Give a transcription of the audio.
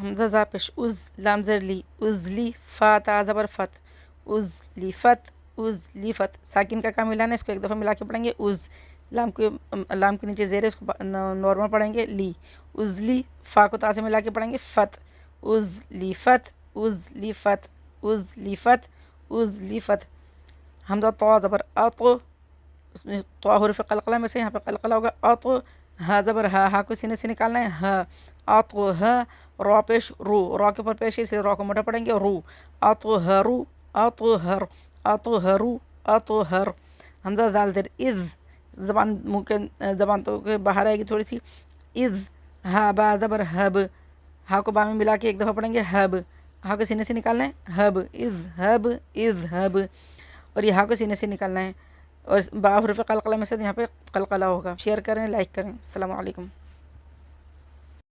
حمزہ زا پیش از، لام زر لی، ازلی، فا تا زبر فت، ازلی فت، ازلی فت. ساکن کا کام ملانا ہے، اس کو ایک دفعہ ملا کے پڑھیں گے. از، لام کے نیچے زیر ہے، اس کو نارمل پڑھیں گے. لی، ازلی، فا کو تا سے ملا کے پڑھیں گے. فت، ازلی فت، ازلی فت، ازلی فت، ازلی فت. حمزہ طا زبر اطو، اس میں طا حرف قلقلہ میں سے یہاں پہ قلقلہ ہوگا. اطو، ہا زبر ہا، ہا کو سینے سے نکالنا ہے. ہا، اطو ہا. را پیش رو، را کے اوپر پیش ہے، اسے را کو موٹا پڑھیں گے. رو، اطو ہرو، اطو ہر، اطو ہرو، اطو ہر. حمزہ دال در اذ، زبان منہ کے زبان تو باہر آئے گی تھوڑی سی. اذ، ہا با زبر ہب، ہا کو با میں ملا کے ایک دفعہ پڑھیں گے. ہب، ہا کو سینے سے نکالنا ہے. ہب، اذ ہب، اذ ہب. اور یہ ہا کو سینے سے نکالنا ہے. اور با حرف قلقلہ میں سے یہاں پہ قلقلہ ہوگا. شیئر کریں، لائک کریں. السلام علیکم.